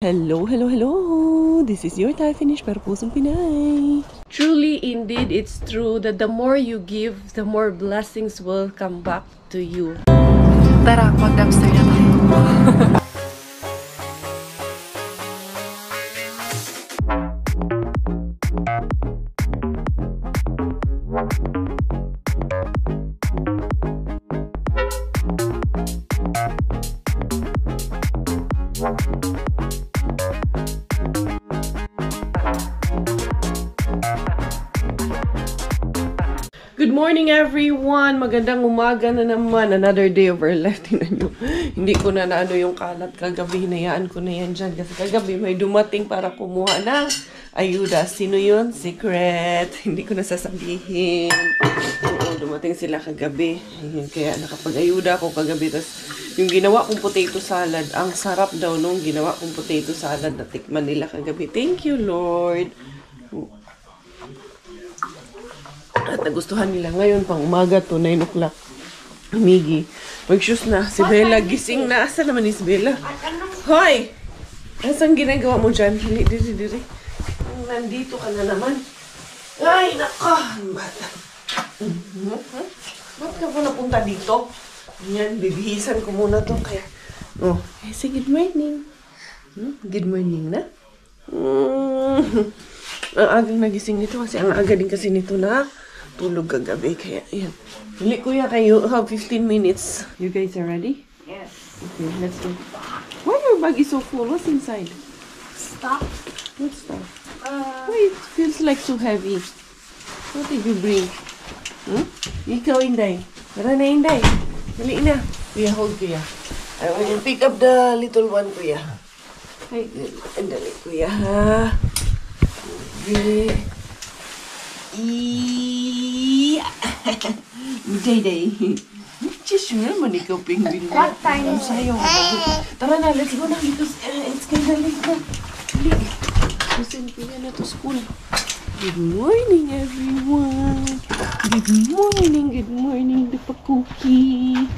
Hello, hello, hello! This is your Thai finish para pusong Pinay. Truly, indeed, it's true that the more you give, the more blessings will come back to you. Tara, mag-dumpster na tayo. Good morning everyone! Magandang umaga na naman. Another day of our life. Tingnan nyo. Hindi ko na naano yung kalat kagabi. Hinayaan ko na yan dyan. Kasi kagabi may dumating para kumuha ng ayuda. Sino yun? Secret. Hindi ko na sasabihin. Oo, dumating sila kagabi. Ayun, kaya nakapag-ayuda ako kagabi. Tapos yung ginawa kong potato salad, ang sarap daw nung ginawa kong potato salad na tikman nila kagabi. Thank you, Lord. At nagustuhan nila ngayon pang umaga to, 9 o'clock. Migi, mag-shoes na. Si Bella, gising na. Asa naman ni si Bella? Hoy! Asang ginagawa mo dyan? Diri. Nandito ka na naman. Ay, naka! Bata. Ba't ka po napunta dito? Yan, bibihisan ko muna to. Kaya, oh, say good morning. Good morning na. Ang agang nagising nito kasi ang aga din kasi nito na tulog kagabi. Kaya, yan. Hili kuya kayo, have 15 minutes. You guys are ready? Yes. Okay, let's go. Why your bag is so full? What's inside? Stop. What stuff? Why it feels like so heavy? What did you bring? Ikaw, Inday. Tara na, Inday. Dali na. Kuya, hold kuya. I will pick up the little one, kuya. Ay, dali, kuya, ha? Okay. Day. Just naman ikaw, penguin. What time is it? Tara na, let's go na because it's kind of late na. Dali. Listen, kuya na to school. Good morning, everyone. Good morning, Dapa Cookie.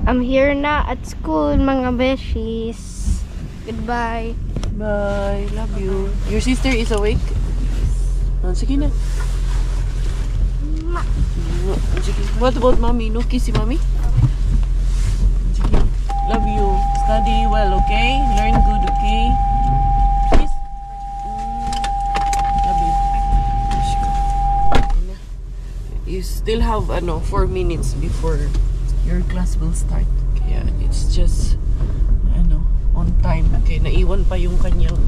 I'm here na at school, mga beshies. Goodbye. Bye. Love you. Your sister is awake? Sige na. Sige. What about mommy? No kiss si mommy? Sige. Love you. Study well, okay? Learn good, okay? Kiss. Love you. You still have 4 minutes before your class will start. Kaya it's just on time. Kaya naiwan pa yung kanyang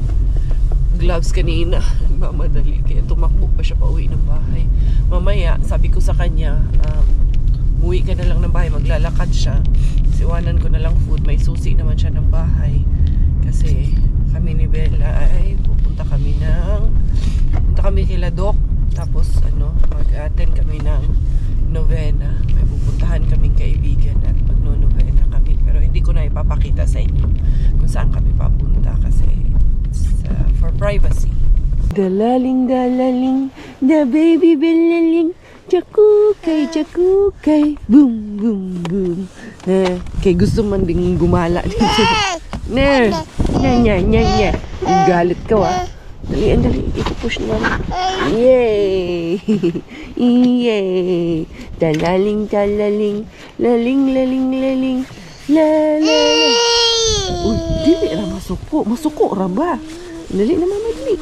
gloves kanina. Mamadali. Kaya tumakbo pa siya pa uwi ng bahay. Mamaya, sabi ko sa kanya, uwi ka na lang ng bahay. Maglalakad siya. Siwanan ko na lang food. May susi naman siya ng bahay. Kasi kami ni Bella ay pupunta kami kila Doc. Tapos mag-attend kami ng novena. May pupuntahan kaming kaibigan at magno-novena kami. Pero hindi ko na ipapakita sa inyo kung saan kami papunta kasi it's for privacy. Dalaling, the baby belaling, chakukay, boom. Kay gusto man ding gumala dito. Nya. Galit ka wa. Dali, ipupush naman. Yay! Dalaling, laling, la. Uy, dili ra masuko ra ba? Dali na mama, dali.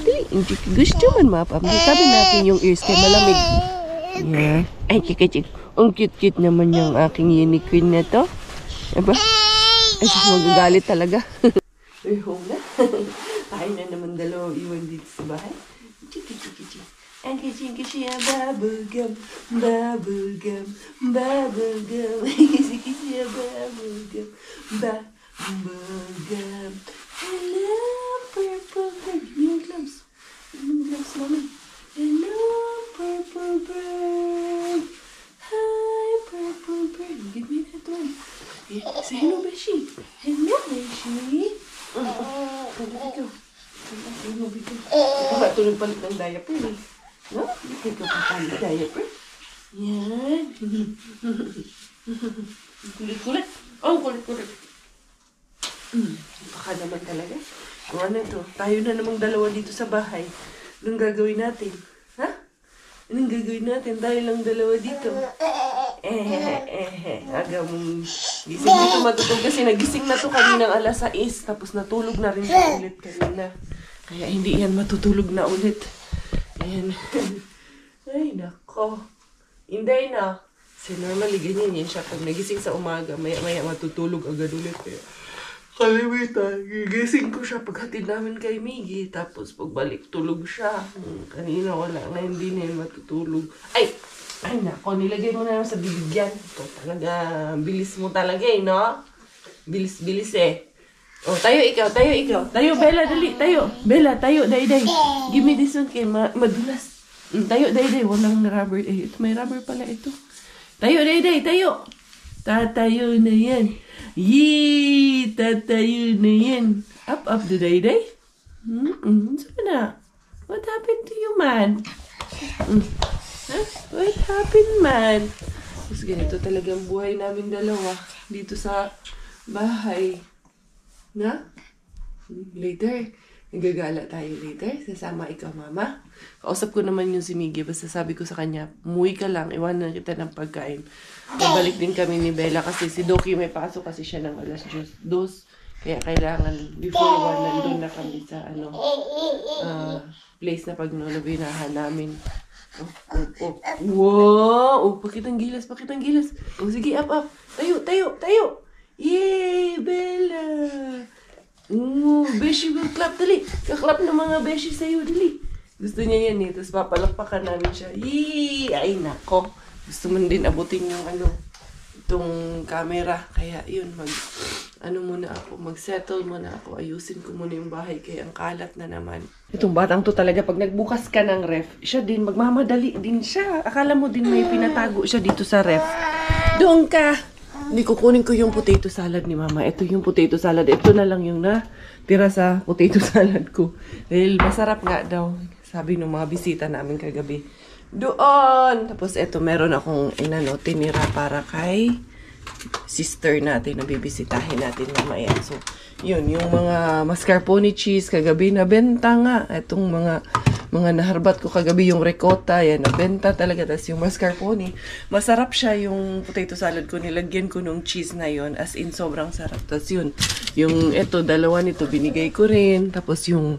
Gusto man mapapagsabi natin yung ears kay malamig. Yeah. Ay, chik. Ang cute naman yung aking unicorn na to. Aba? Ay, magagalit talaga. Ay, home na. Tayo na naman dalawang iwan dito sa bahay. Chik. Ang kisi bubblegum. Kisi bubblegum. Hello, purple bird. Give me your gloves. Mommy. Hello, purple bird. Hi, purple bird. Give me that one. Yeah. Say hello, Beshi. Hello, Beshi. Hello, Beshi. Ikaw ba tulog palit ng diaper eh? No? Ikaw pa palit ng diaper? Yan. Kulit. Oh, kulit. Baka naman talaga. O ano to? Tayo na namang dalawa dito sa bahay. Anong gagawin natin? Ha? Anong gagawin natin? Tayo lang dalawa dito. Aga mong gising dito matutulog kasi nagising na to kaninang alas 6. Tapos natulog na rin siya ulit kanina. Kaya hindi yan matutulog na ulit. Ayan. Ay, nako. Inday na. Kasi normally ganyan yan siya. Pag nagising sa umaga, maya-maya matutulog agad ulit. Kaya kalimitan, gigising ko siya paghatid namin kay Miggy. Tapos pagbalik, tulog siya. Kanina wala na, hindi na yun matutulog. Ay nako, nilagay mo na sa bibigyan. Ito talaga, bilis mo talaga no? Bilis eh. Oh, tayo ikaw. Tayo, Bella, dali, tayo. Bella, tayo, day. Give me this one kay madulas. Tayo, day. Walang rubber. Eh, ito, may rubber pala ito. Tayo, day, tayo. Tatayo na yan. Yee! Tatayo na yan. Up, day. Saan na? What happened to you, man? Huh? What happened, man? Mas ganito talagang buhay namin dalawa. Dito sa bahay. Na? Later. Nagagala tayo later. Sasama ikaw, mama. Kausap ko naman yung si Miggy. Basta sabi ko sa kanya, umuwi ka lang. Iwanan kita ng pagkain. Babalik din kami ni Bella kasi si Doki may pasok kasi siya ng alas 2. Kaya kailangan before 1 nandun na kami sa place na pagnolobinahan namin. Wow! Pakitang gilas. Sige, up. Tayo! Yay, Bella! Beshi will clap, dali. Kaklap ng mga beshi sa'yo, dali. Gusto niya yan eh. Tapos papalakpakan namin siya. Yee! Ay, nako. Gusto mo din abutin yung itong camera. Kaya yun, mag-settle muna ako. Ayusin ko muna yung bahay. Kaya ang kalat na naman. Itong batang to talaga, pag nagbukas ka ng ref, siya din, magmamadali din siya. Akala mo din may pinatago siya dito sa ref. Doon ka! Hindi, kukunin ko yung potato salad ni mama. Ito yung potato salad. Ito na lang yung natira sa potato salad ko. Dahil masarap nga daw. Sabi ng mga bisita namin kagabi. Doon! Tapos ito, meron akong tinira para kay sister natin na bibisitahin natin mamaya. So, yun, yung mga mascarpone cheese kagabi na benta nga. Itong mga naharbat ko kagabi, yung ricotta, yan, nabenta talaga. Tapos yung mascarpone, masarap siya yung potato salad ko. Nilagyan ko nung cheese na yon, as in sobrang sarap. Tapos yun, yung ito, dalawa nito, binigay ko rin. Tapos yung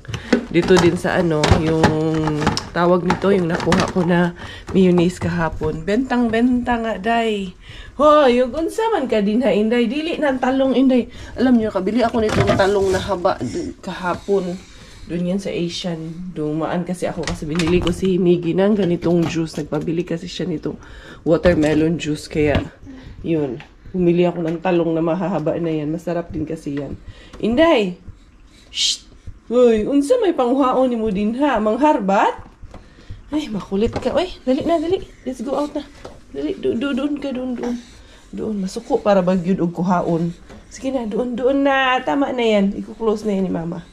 dito din sa yung tawag nito, yung nakuha ko na mayonnaise kahapon. Bentang-benta nga, day. Hoy, yung unsaman ka din ha, Inday. Dili ng talong, Inday. Alam niyo, kabili ako nitong talong na haba kahapon. Doon yan sa Asian. Dumaan kasi ako kasi binili ko si Miggy ng ganitong juice. Nagpabili kasi siya nitong watermelon juice. Kaya, yun. Bumili ako ng talong na mahahaba na yan. Masarap din kasi yan. Inday! Shh! Uy, unsa may panghuhaon ni mo din ha? Mangharbat? Ay, makulit ka. Uy, dali. Let's go out na. Dali, doon ka. Doon, masuko para bagyod og kuhaon. Sige na, doon na. Tama na yan. Iko-close na yan ni mama.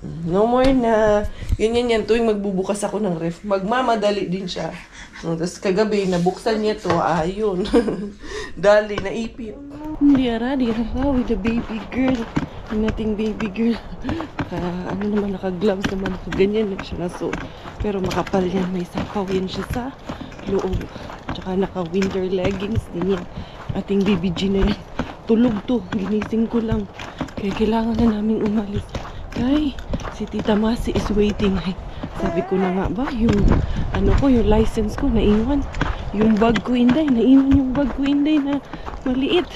No more na. Ganyan yan. Tuwing magbubukas ako ng ref, magmamadali din siya. Tapos kagabi, nabuksan niya to. Ayun. Dali, naipit. Dira with the baby girl. Nating baby girl. Naka-gloves naman. Ganyan lang siya. So, pero makapal yan. May sapaw yan siya sa loob. Tsaka naka-winter leggings din yan. Ating baby G na yan. Tulog to. Ginising ko lang. Kaya kailangan na namin umalis. Ay, si Tita Masi is waiting. Ay, sabi ko na nga ba, yung yung license ko, naiwan. Yung bag ko, Inday, naiwan yung bag ko, Inday, na maliit.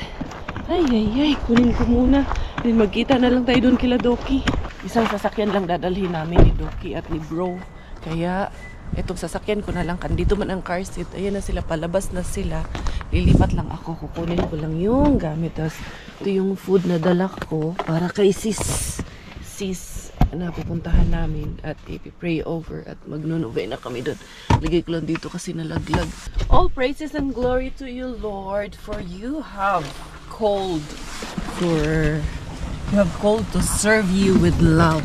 Ay, kunin ko muna. Then magkita na lang tayo doon kila Doki. Isang sasakyan lang dadalhin namin ni Doki at ni Bro. Kaya, itong sasakyan ko na lang. Dito man ang car seat. Ayan na sila, palabas na sila. Lilipat lang ako. Kukunin ko lang yung gamit. Tapos, ito yung food na dala ko para kay sis na pupuntahan namin at ipipray over at magnunovena kami doon. Ligay ko lang dito kasi nalaglag. All praises and glory to you, Lord, for you have called to serve you with love.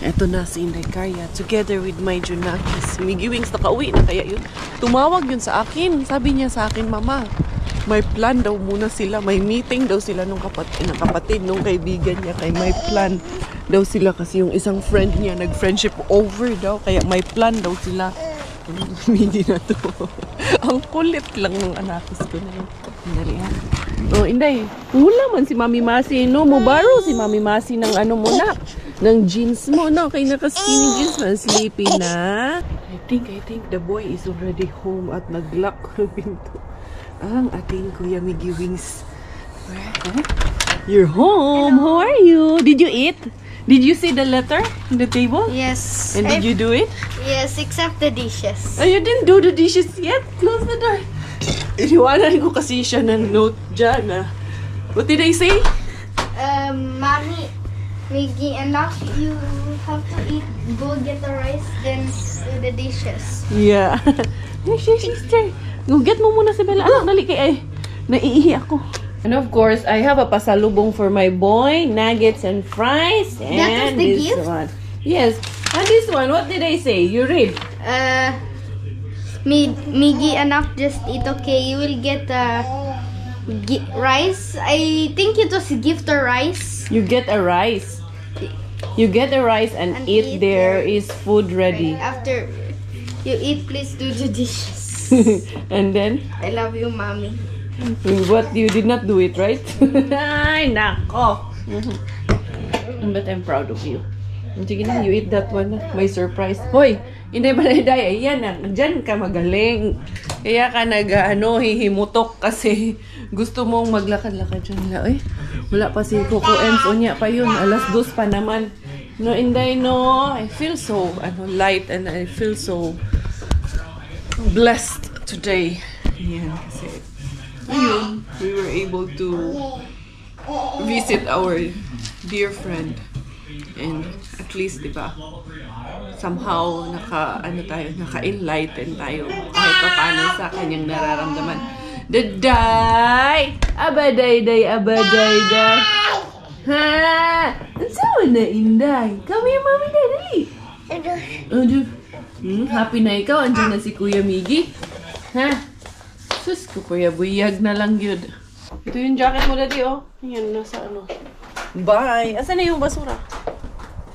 Eto na si Inday Kaya together with my Junakis. Miggy Wings nakauwi na kaya yun. Tumawag yun sa akin. Sabi niya sa akin, Mama, may plan daw muna sila. May meeting daw sila nung kapatid nung kaibigan niya kay may plan daw sila kasi yung isang friend niya nag-friendship over daw. Kaya may plan daw sila. Hindi na to. Ang kulit lang ng anakis ko na yun. Dali ha. Oh, Inday. Wala man si Mami Masi. No, mubaro si Mami Masi ng ano mo na. Ng jeans mo, no? Kaya naka-skinny jeans man. Sleepy na. I think the boy is already home at nag-lock ng pinto. Ang ating Kuya Miggy Wings. Huh? You're home. Hello. How are you? Did you eat? Did you see the letter on the table? Yes. And did you do it? Yes, except the dishes. Oh, you didn't do the dishes yet? Close the door. Iniwanan ko kasi siya ng note dyan. What did I say? Mommy, Miggy, enough. You have to eat. Go get the rice, then do the dishes. Yeah. Sister. Get mo muna si Bella. Anak, dali kay ay. Naiihi ako. And of course, I have a pasalubong for my boy. Nuggets and fries. And that was the this gift? one. Yes. And this one, what did I say? You read. Miggy, enough. Just eat, okay? You will get rice. I think it was gift or rice. You get a rice. You get a rice and eat. There is food ready. After you eat, please do the dishes. And then? I love you, Mommy. What? You did not do it, right? Ay, nako. But I'm proud of you. Sige na, you eat that one. May surprise. Hoy, hindi ba na day? Ayan na, dyan ka magaling. Kaya ka hihimutok kasi gusto mong maglakad-lakad dyan. Wala pa si Coco Ems. Unya pa yun. 2:00 pa naman. No, Inday, no. I feel so light and I feel so blessed today. Ayan, kasi ayun, we were able to visit our dear friend. And at least, diba, somehow naka-enlighten tayo kahit pa paano sa kanyang nararamdaman. Daday! Abaday-day, abaday-day! Ha! Ang sawa na, Inday. Kami yung Mami na, dali. Happy na ikaw. Andiyan na si Kuya Miggy. Ha? Sus ko, Kuya, buyag na lang yun. Ito yung jacket mo, Daddy, oh. Yan, nasa ano. Bye! Asan na yung basura?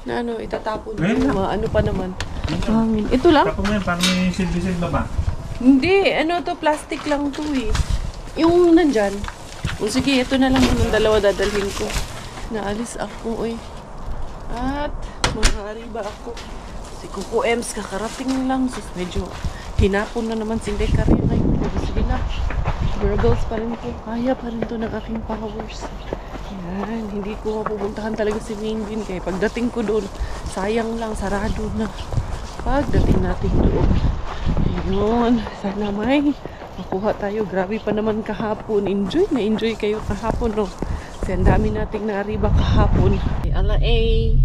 Na itatapon. Ano pa naman. Hangin. Ito lang? Tapos mo yan, parang may silbi-silba ba? Hindi, to, plastic lang to eh. Yung nandyan. O sige, ito na lang yung dalawa dadalhin ko. Naalis ako eh. At, mahari ba ako? Si Coco Ems, kakarating lang. Sus, medyo hinapon na naman si Inday Karya ngayon. Pero sige na. Burgles pa rin ko. Kaya pa rin to ng aking powers. Yan, hindi ko mapupuntahan talaga si Mingbin. Kaya pagdating ko doon, sayang lang, sarado na. Pagdating natin doon. Ayun, sana may makuha tayo. Grabe pa naman kahapon. Enjoy kayo kahapon, no? Kasi ang dami nating nariba kahapon.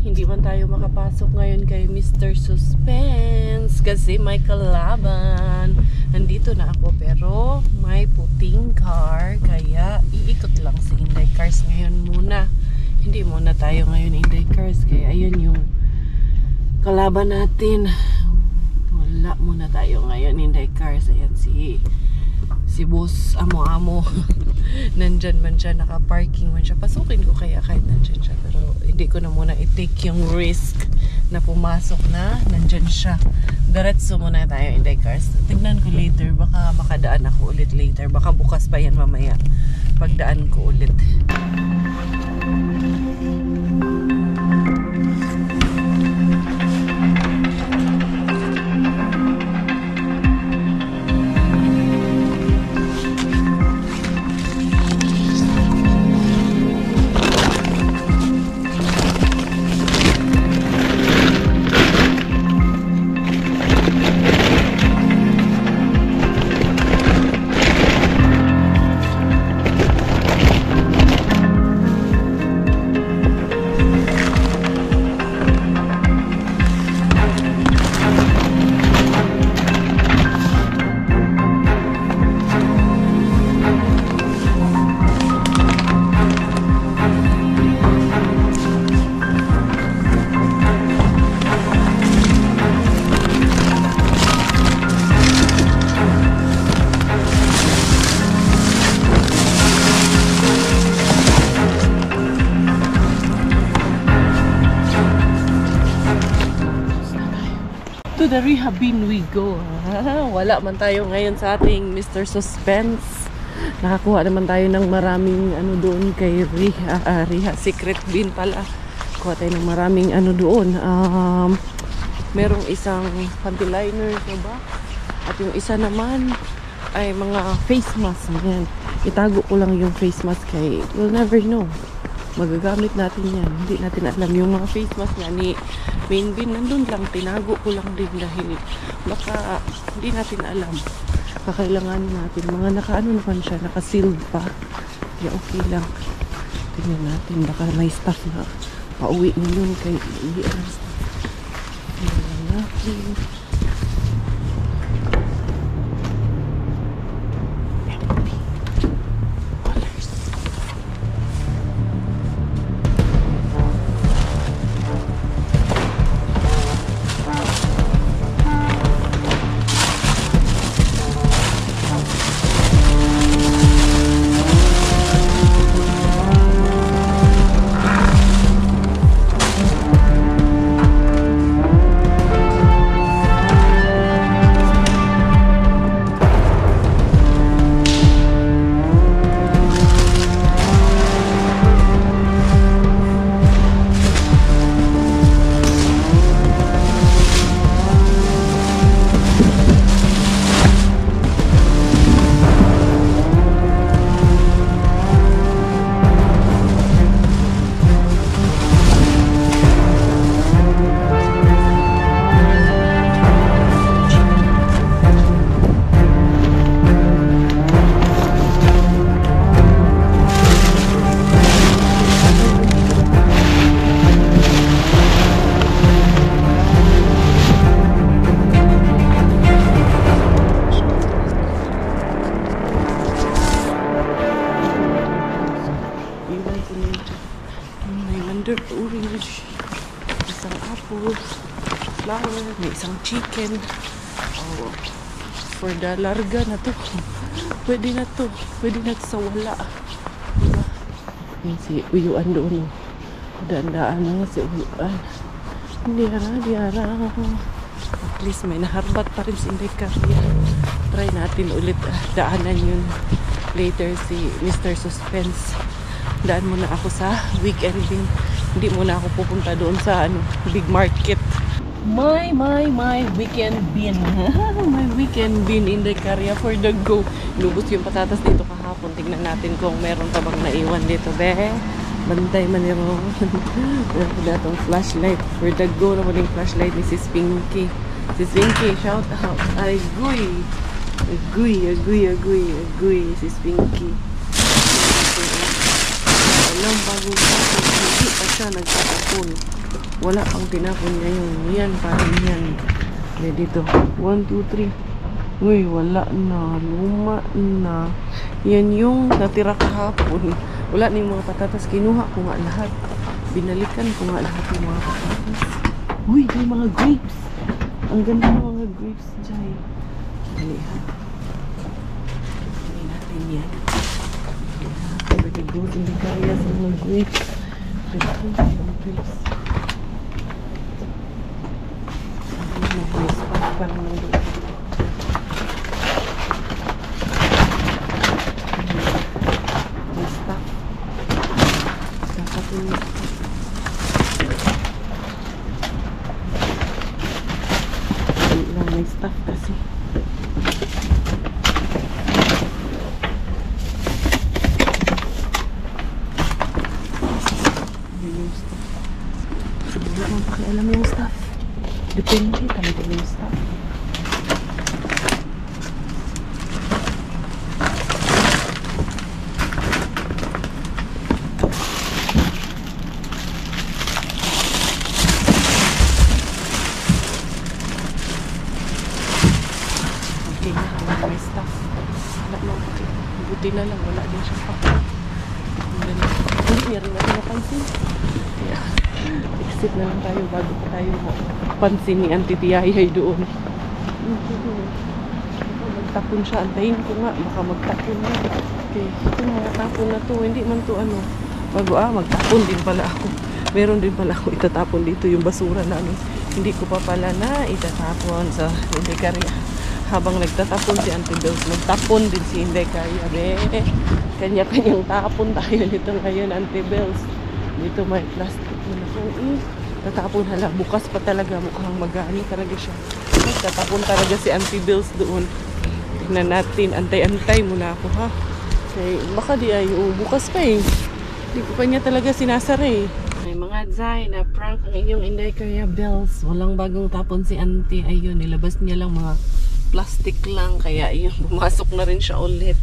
Hindi man tayo makapasok ngayon kay Mr. Suspense kasi may kalaban. Nandito na ako pero may puting car kaya iikot lang si Inday Cars ngayon muna. Hindi muna tayo ngayon Inday Cars kaya ayun yung kalaban natin. Wala muna tayo ngayon Inday Cars. Ayan si boss amo-amo. Nandyan man siya, naka-parking man siya. Pasukin ko kaya kahit nandyan siya. Pero hindi ko na muna i-take yung risk na pumasok na nandyan siya. Diretso muna tayo Inday Cars. Tignan ko later. Baka makadaan ako ulit later. Baka bukas pa yan mamaya. Pagdaan ko ulit. To the rehab bin we go. Wala man tayo ngayon sa ating Mr. Suspense. Nakakuha naman tayo ng maraming ano doon kay Riha. Secret bin pala. Kuha tayo ng maraming ano doon. Merong isang panty liner, diba? At yung isa naman ay mga face mask. Ayan. Itago ko lang yung face mask kay we'll never know. Magagamit natin yan. Hindi natin alam. Yung mga face mask nga ni main bin, nandun lang. Tinago ko lang din dahil baka hindi natin alam. Kakailanganin natin. Mga nakaano naman siya. Naka-sealed pa. Kaya okay lang. Tingnan natin. Baka may stuff na pauwi nyo kay hindi alam stuff. Tingnan natin. Orange, isang apple, flower, may isang chicken. Oh, for the larga na to. Pwede na to sa wala. Diba? Yan si Uyuan doon. Daan-daan na si Uyuan. Di ara. At least may naharbat pa rin si Indecaria. Try natin ulit daanan yun later si Mr. Suspense. Daan muna ako sa weekend bin. Hindi muna ako pupunta doon sa big market. My weekend bin. My weekend bin in the Indecaria for the go. Lubos yung patatas dito kahapon. Tingnan natin kung meron pa bang naiwan dito. Bantay man yung wala itong flashlight. For the go naman yung flashlight ni Sis Pinky. Sis Pinky, shout out. Ay, Aguy, Sis Pinky. Alam, bagong tapon. Hindi pa siya nagtatapon. Wala pang tinapon ngayon. Yan, parang yan. May dito. 1, 2, 3. Uy, wala na. Luma na. Yan yung natira kahapon. Wala na yung mga patatas. Kinuha ko nga lahat. Binalikan ko nga lahat yung mga patatas. Uy, may mga grapes. Ang ganda ng mga grapes, Jai. Dali ha. Dali natin yan. Pwede go in the Indecaria sa mga grapes. Grapes. May spot pa naman doon. May stock. Dapat yung may stuff kasi. Wala mang pakialam yung stuff. Depende talaga yung stuff. Okay na, may stuff. Wala mang pakialam. Buti na lang, wala din siya pa. Hindi niya rin natin napansin. Yeah. Exit na lang tayo bago pa tayo pansin ni Auntie Tiyayay doon. Baka magtapon siya. Antayin ko nga. Baka magtapon na. Okay. Ito mga tapon na to. Hindi man to bago magtapon din pala ako. Meron din pala ako itatapon dito yung basura namin. Hindi ko pa pala na itatapon sa hindi karya. Habang nagtatapon si Auntie Bells, nagtapon din si hindi karya. Kanya-kanyang tapon tayo nito ngayon, Auntie Bells. Dito may plastic na tatapon hala. Bukas pa talaga, mukhang magano talaga siya. Tatapon talaga si Auntie Bells doon. Tignan natin, antay-antay muna ako ha. Kaya baka di ay bukas pa eh. Hindi ko pa niya talaga sinasara eh. Ay mga Zay, na prank ang inyong Inday Karya Bells. Walang bagong tapon si Auntie. Ayun, nilabas niya lang mga plastic lang. Kaya ayun, bumasok na rin siya ulit.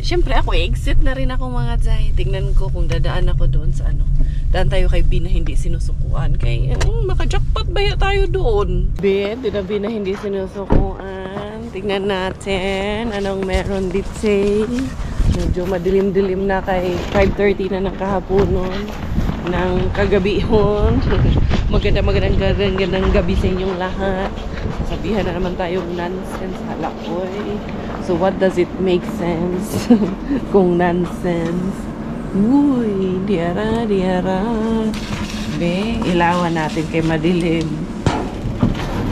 Siyempre ako, exit na rin ako mga Zay. Tingnan ko kung dadaan ako doon sa ano. Daan tayo kay B na hindi sinusukuan. Kaya maka-jackpot ba tayo doon? B na hindi sinusukuan. Tingnan natin anong meron dito. Medyo madilim-dilim na kay 5:30 na ng kahaponon. Ng kagabihon. Magandang gabi sa inyong lahat. Sabihan na naman tayong nonsense. Halakoy. So what does it make sense? Kung nonsense. Uy, diara. Be, ilawan natin kay madilim.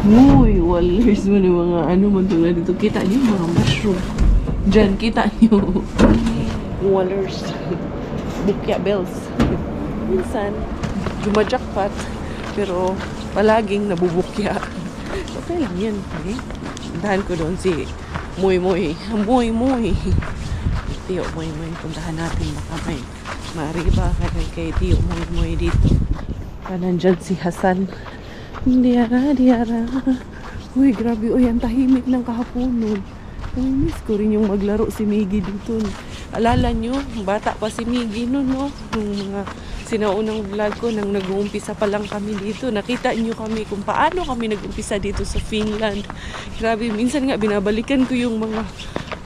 Uy, walers mo na mga ano man na dito. Kita niyo mga mushroom. Diyan, kita niyo. Walers. Bukya bells. Minsan, jumajakpat. Pero, palaging nabubukya. Okay lang yan. Okay? Puntahan ko doon si Moy. Tiyo Moy. Puntahan natin. Baka may mariba kay Tiyo Moy dito. Nandyan si Hasan. Diara. Uy, grabe. Uy, ang tahimik ng kahaponon. Miss ko rin yung maglaro si Miggy dito. Alala nyo, bata pa si Miggy noon, no? Yung mga sinaunang vlog ko nang nag-uumpisa pa lang kami dito. Nakita nyo kami kung paano kami nag-umpisa dito sa Finland. Grabe, minsan nga binabalikan ko yung mga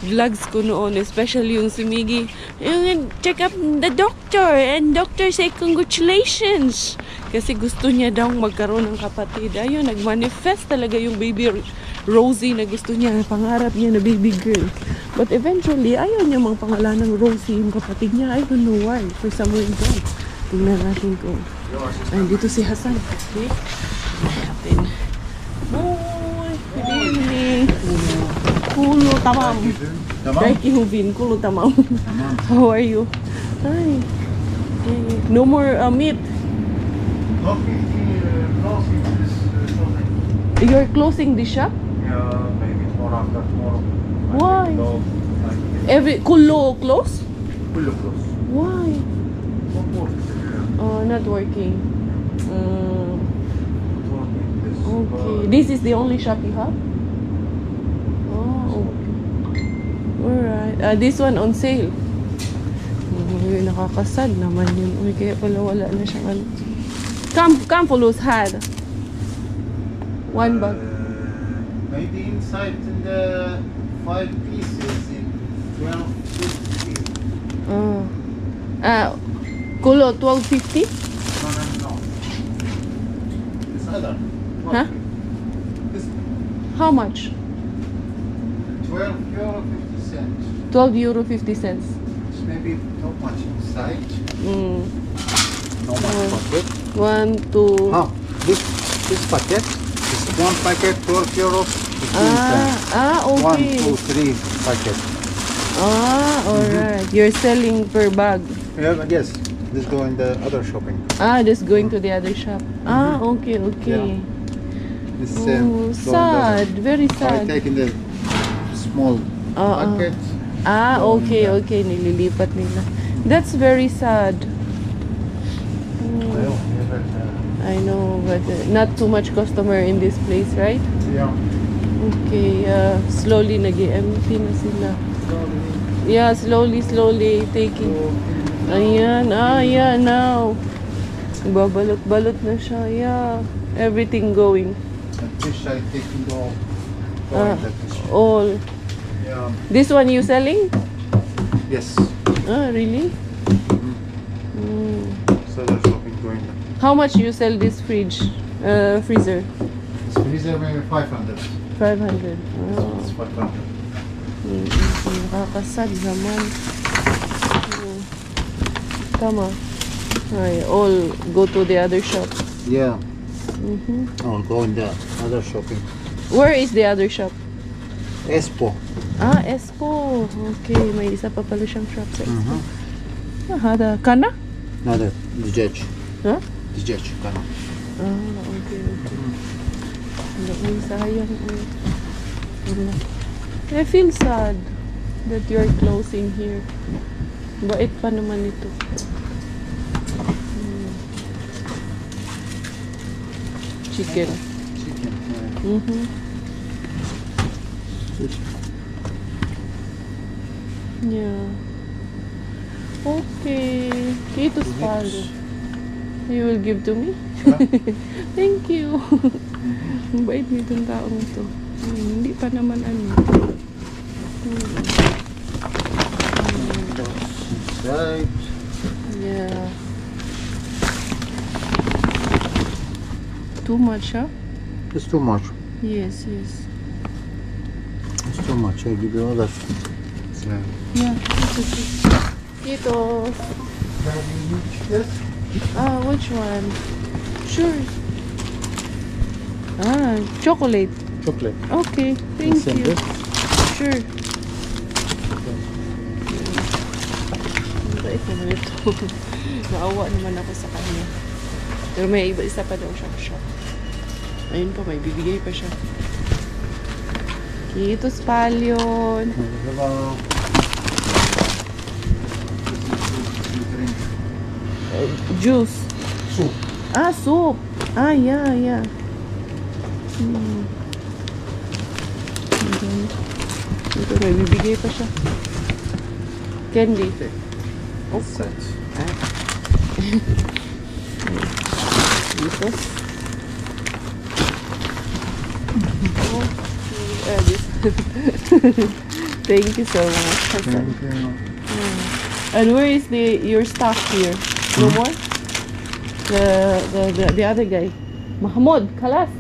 vlogs ko noon, especially yung si Miggy. Yung check up the doctor and doctor say congratulations. Kasi gusto niya daw magkaroon ng kapatid. Ayun, nag-manifest talaga yung baby Rosie na gusto niya, pangarap niya na baby girl. But eventually, ayaw niya mang pangalan ng Rosie yung kapatid niya. I don't know why. For some reason. Tingnan natin kung dito si Hasan. Okay? Natin. Boy! Good evening! Kulo tamam. Daiki Hubin. Kulo tamam. How are you? Hi. No more meat. You're closing the shop? Yeah, maybe more after tomorrow. Why? Kulo close? Kulo close. Why? Not working. Okay. This is the only shop you have? Oh, okay. Alright. This one on sale. Nakakasad naman yun. Uy, kaya pala wala na siyang ano. Come follow had. One bag. Maybe inside in the 5 pieces in 12.50. Kulo 12.50? No. This other. Huh? This How much? €12.50. €12.50. It's maybe not much inside. No much packet. 1, 2. This packet. This one packet €12. Okay. 1, 2, 3 packet. Alright. You're selling per bag. Yeah, but yes. This go in the other shopping. Just going to the other shop. Okay. Yeah. This Sad. Very I sad. take in the small packet. Okay. Nililipat nila. That's very sad. I know, but not too much customer in this place, right? Yeah. Okay, slowly nag-empty na sila. Yeah, slowly taking. Ayan, now. Babalot-balot na siya, yeah. Everything going. And fish I taking all. All. Yeah. This one you selling? Yes. Really? So the shopping going. How much you sell this freezer? This freezer maybe 500. 500. It's 500. Nakakasad naman. Tama. All go to the other shop. Yeah. I'll go in the other shopping. Where is the other shop? Expo. Ah, Expo. Okay, may isa pa pala siyang shop sa Expo. Hada kana? No, the judge. Huh? The judge. Kana. Ah, okay. Uy, sayang. Wala. I feel sad that you're closing here. Bait pa naman ito. Chicken. Chicken. Yeah. Okay. Kitos palo. You will give to me? Thank you. Ang bait nitong taong to. Hindi pa naman ano. Right. Yeah. Too much, huh? It's too much. Yes, yes. It's too much. I give you all that. Yeah, it's okay. Kitos. Yes. Ah, which one? Sure. Ah, chocolate. Chocolate. Okay, thank Send you. it. Sure. Bait naman ito. Naawa naman ako sa kanya. Pero may isa pa daw siyang shop. Ayun pa, may bibigay pa siya. Kitos palyon. Hello. Juice. Soup. Ah, soup. Ah, yeah, yeah. Ito, may bibigay pa siya. Candy. Okay. Dito. This. Thank you so much, Hassan. And where is your staff here? No more? The other guy. Mahmoud, Kalas.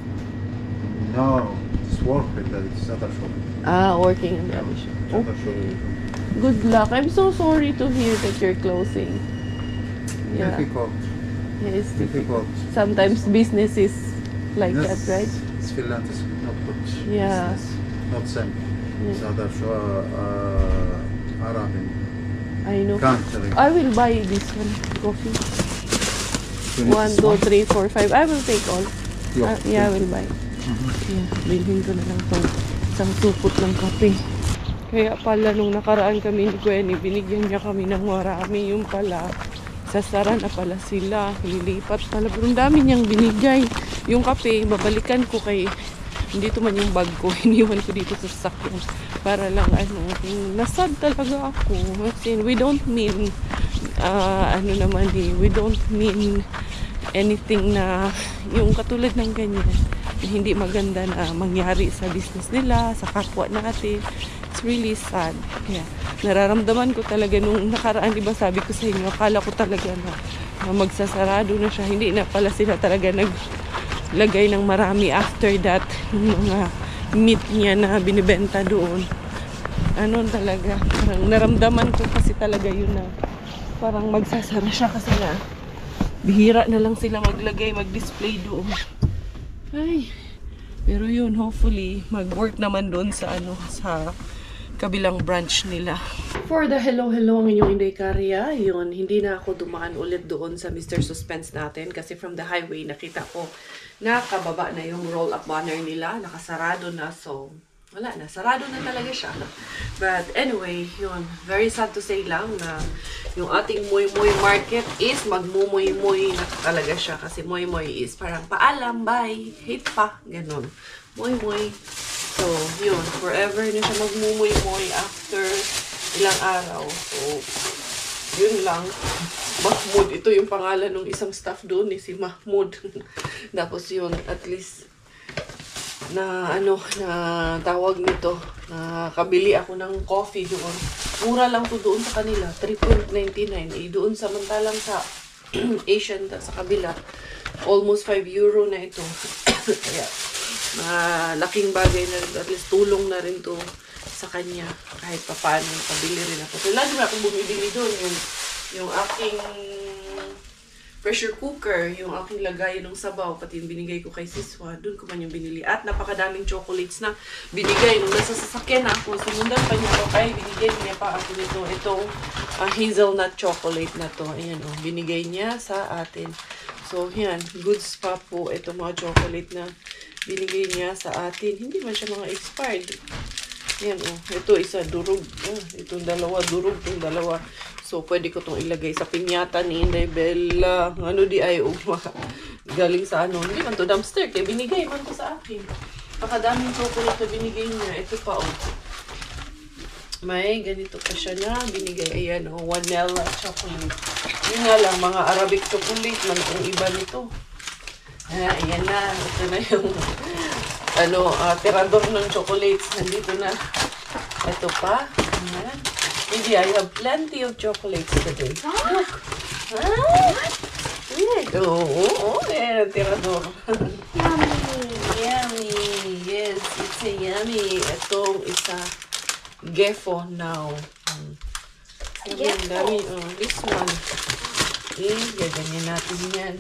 No, it's work with this other shop. Ah, working in the other shop. Other shop. Okay. Good luck. I'm so sorry to hear that you're closing. Yeah. Difficult. Yeah, it's Difficult. sometimes business is like that, right? It's Finland is not good. Yeah. Business. Not same. Yeah. It's other Arab I know. country. I will buy this one coffee. 1, 2, 3, 4, 5. I will take all. Yeah, I will buy. Yeah, bilhin ko na lang itong isang supot ng kape. Kaya pala nung nakaraan kami ni Gwenny, binigyan niya kami ng marami. Yung pala, sasara na pala sila. Lilipat pala. Pero ang dami niyang binigay. Yung kape, babalikan ko kay... Dito man yung bag ko. Iniwan ko dito sa sasakyan. Para lang nasad talaga ako. Kasi we don't mean... we don't mean anything na yung katulad ng ganyan na hindi maganda na mangyari sa business nila, sa kapwa natin. It's really sad. Yeah. Nararamdaman ko talaga nung nakaraan, diba sabi ko sa inyo, akala ko talaga na magsasarado na siya. Hindi na pala sila talaga naglagay ng marami after that. Yung mga meat niya na binibenta doon. Ano talaga, parang naramdaman ko kasi talaga yun na parang magsasara siya kasi na bihira na lang sila mag-display doon. Ay, pero yun, hopefully mag-work naman doon sa sa kabilang branch nila. For the hello ang inyong Inday Karya, yun, hindi na ako dumaan ulit doon sa Mr. Suspense natin kasi from the highway nakita ko nakababa na yung roll-up banner nila, nakasarado na, so wala na, sarado na talaga siya. But anyway, yun, very sad to say lang na yung ating Moy Moy Market is magmumoy moy na talaga siya. Kasi Moy Moy is parang paalam, bye, hate pa, ganun. Moy Moy. So, yun, forever na siya magmumoy moy after ilang araw. So, yun lang. Mahmoud, ito yung pangalan ng isang staff doon, si Mahmoud. Tapos yun, at least na tawag nito, nakabili ako ng coffee doon. Mura lang to doon sa kanila, 3.99. Doon samantalang sa Asian sa kabila, almost 5 euro na ito. Kaya laking bagay na rin, at least tulong na rin to sa kanya kahit pa paano pabili rin ako. So lagi na akong bumibili doon yung aking pressure cooker, yung aking lagayan ng sabaw, pati yung binigay ko kay Siswa, doon ko man yung binili. At napakadaming chocolates na binigay. Nung nasa sasakyan ako, sinundan pa niya ako, ay binigay niya pa ako nito. Itong hazelnut chocolate na to. Ayan o, binigay niya sa atin. So, yan, goods pa po. Ito mga chocolate na binigay niya sa atin. Hindi man siya mga expired. Yan o, ito isa durog. Itong dalawa, durog itong dalawa. So, pwede ko itong ilagay sa pinyata ni Inday Bella. Ano di ay galing sa ano. Hindi man to dumpster. Kaya binigay man to sa akin. Pakadaming chocolate na binigay niya. Ito pa o. May ganito pa siya na binigay. Ayan o, vanilla chocolate. Yun nga lang, mga Arabic chocolate man ang iba nito. Ayan na. Ito na yung tirador ng chocolates. Nandito na. Ito pa. Ayan. Maybe I have plenty of chocolates today. Look. Ayan, tirador. Yummy. Yes, it's a yummy. Itong isa. Gefo now. Ayan, dami. This one. Gaganyan natin yan.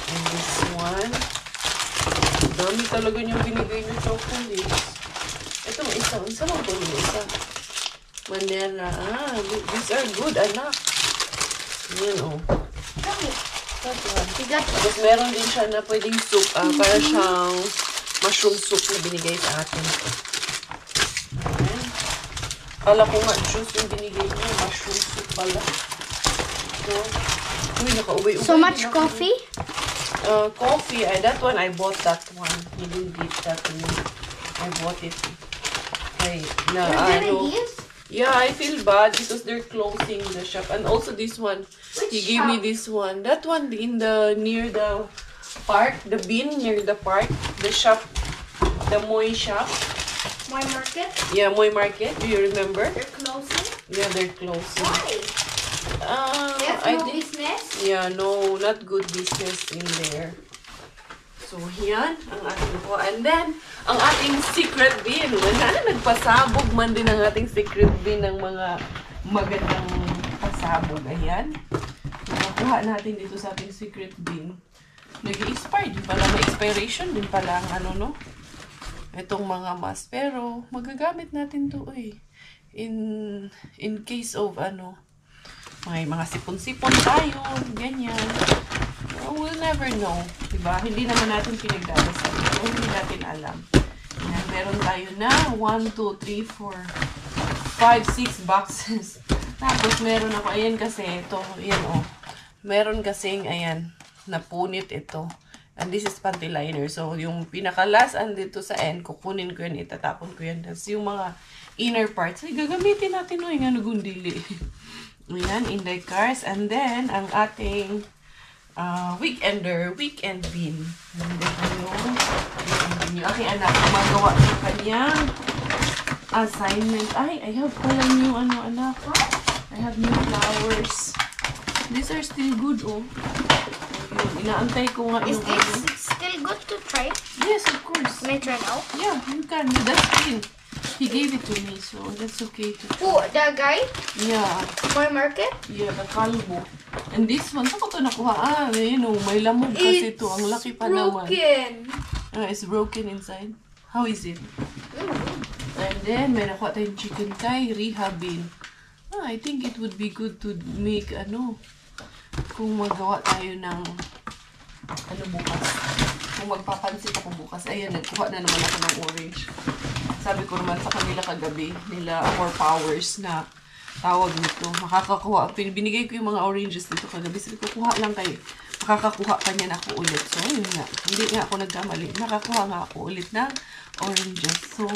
And this one. Dami talaga niyang binigay na chocolates. Itong isa. Isa lang po yung isa. Manera. These are good, anak. Yan, o. That one. Tapos meron din siya na pwedeng soup. Para siyang mushroom soup na binigay sa atin. Ayan. Kala ko nga juice yung binigay niya. Mushroom soup pala. So, uy, naka-ubay-ubay. So much coffee? Coffee. That one, I bought that one. He didn't give that to me. I bought it. Okay. Na, yeah, I feel bad because they're closing the shop. And also this one. He gave me this one. That one in near the park. The bin near the park. The shop. The Moy shop. Moy Market? Yeah, Moy Market. Do you remember? They're closing? Yeah, they're closing. Why? They have no business? Yeah, no, not good business in there. So, yan ang ating po. And then, ang ating secret bin. Nagpasabog man din ang ating secret bin ng mga magandang pasabog. Ayan. Nakuha natin dito sa ating secret bin. Nag-i-expire din pala. May expiration din pala ang itong mga mask. Pero, magagamit natin to in case of may mga sipon-sipon tayo, ganyan. We'll never know, diba? Hindi naman natin pinagdadasal. So, hindi natin alam. Yan, meron tayo na 1, 2, 3, 4, 5, 6 boxes. Tapos, meron ako, ayan kasi, ito, ayan meron kasing, ayan, napunit ito. And this is panty liner. So, yung pinakalas andito sa end, kukunin ko yan, itatapon ko yan. Tapos, yung mga inner parts, ay, gagamitin natin, nga nagundili. Ayan, inday cars. And then, ang ating weekend bin. And then, yung aking anak, gumagawa ng kanyang assignment. Ay, I have pala new, anak. I have new flowers. These are still good, Inaantay ko nga Is yung this still good to try? Yes, of course. Can I try now? Yeah, you can. That's clean. He gave it to me, so that's okay to try. Who? The guy? Yeah. Moy Market? Yeah, the kalbo. And this one, saan ko ito nakuha? May lamog kasi ito. Ang laki pa naman. It's broken inside. How is it? And then, may nakuha tayong chicken thigh, rehabin. I think it would be good to make, kung magawa tayo ng, bukas. Kung magpapansit ako bukas. Ayan, nagkuha na naman ako ng orange. Sabi ko naman sa kanila kagabi, nila 4 powers na tawag nito. Makakakuha. Binigay ko yung mga oranges dito kagabi. Sabi ko, kuha lang kayo. Makakakuha pa niyan ako ulit. So, yun nga. Hindi nga ako nagkamali. Nakakuha nga ako ulit ng oranges. So,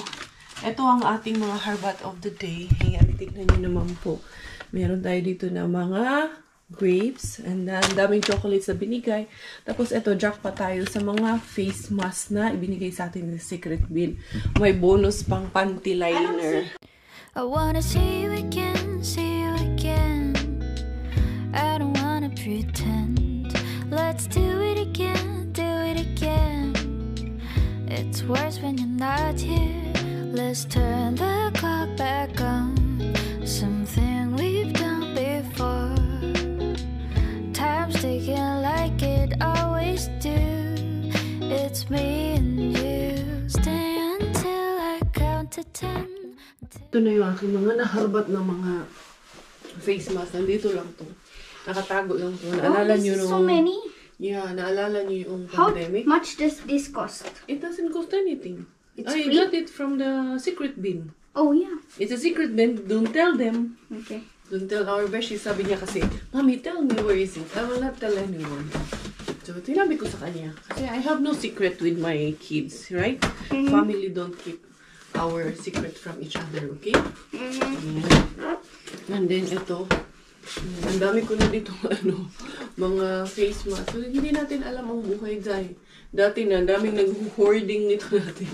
ito ang ating mga harbat of the day. Ayan, tignan nyo naman po. Meron tayo dito na mga grapes. And ang daming chocolates na binigay. Tapos ito, jackpot tayo sa mga face mask na ibinigay sa atin ng secret bin. May bonus pang panty liner. I wanna see you again, see you again. I don't wanna pretend. Let's do it again, do it again. It's worse when you're not here. Let's turn the clock back on. Something we've done before. Time's ticking just me and you. Stay until I count to 10. Ito na yung aking mga naharbat na mga face mask. Nandito lang to. Nakatago lang to. Naalala this nyo is nung... so many. Yeah, naalala nyo yung How pandemic? much does this cost? It doesn't cost anything. It's I free? got it from the secret bin. Oh yeah. It's a secret bin. Don't tell them. Okay. Don't tell our beshi. Sabi niya kasi, Mommy, tell me where is it. I will not tell anyone. So, tinabi ko sa kanya. Kasi I have no secret with my kids, right? Family don't keep our secret from each other, okay? And then ito, ang dami ko na dito mga face mask. So, hindi natin alam ang buhay dahil. Dati na, daming nag-hoarding nito natin.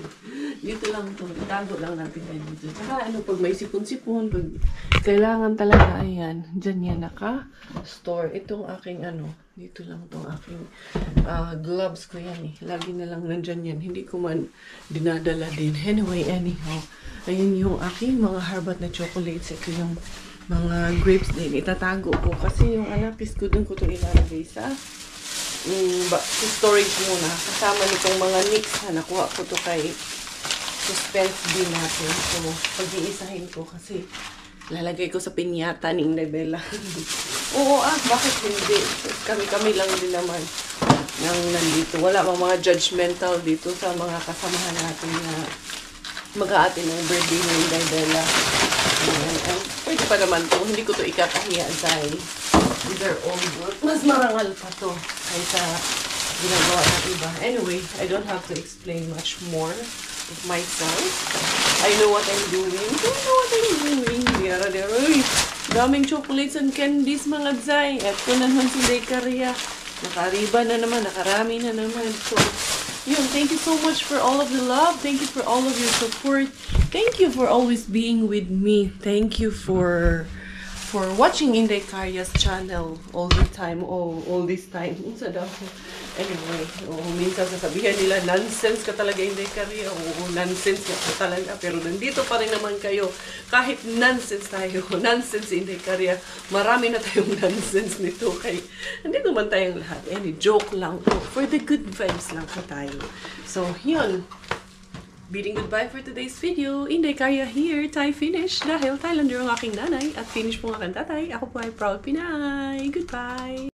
Dito lang to, itago lang natin dito. Saka pag may sipon-sipon, pag kailangan talaga, ayan, dyan yan naka-store. Itong aking dito lang itong aking gloves ko yan eh. Lagi na lang nandyan yan. Hindi ko man dinadala din. Anyway, anyhow, ayun yung aking mga harbat na chocolates. Ito yung mga grapes din. Itatago ko kasi yung anapis ko dun ko ito ilalagay sa storage muna. Kasama nitong mga nicks na nakuha ko to kay suspense bin natin. So, pag-iisahin ko kasi lalagay ko sa pinyata ni Inday Bella. Oo, bakit hindi? Kami-kami lang din naman nang nandito. Wala bang mga judgmental dito sa mga kasamahan natin na mag-aatin ng birthday ni Inday Bella. Pwede pa naman to. Hindi ko to ikakahiya dahil these are all good. Mas marangal pa to kaysa ginagawa ng iba. Anyway, I don't have to explain much more of myself. I know what I'm doing. Daming chocolates and candies mga dzay. At ko naman si Day Korea. Nakariba na naman. Nakarami na naman. So, yun. Thank you so much for all of the love. Thank you for all of your support. Thank you for always being with me. Thank you for watching Inday Karya's channel all the time, all this time. Anyway, minsan sasabihan nila, nonsense ka talaga Inday Karya. Oo, nonsense ka talaga. Pero nandito pa rin naman kayo. Kahit nonsense tayo, nonsense Inday Karya, marami na tayong nonsense nito. Kay, nandito man tayong lahat. Any joke lang. For the good vibes lang ka tayo. So, yun. Bidding goodbye for today's video. Inday Karya here. Thai finish. Dahil Thailander ang aking nanay. At finish po ang aking tatay. Ako po ay proud Pinay. Goodbye.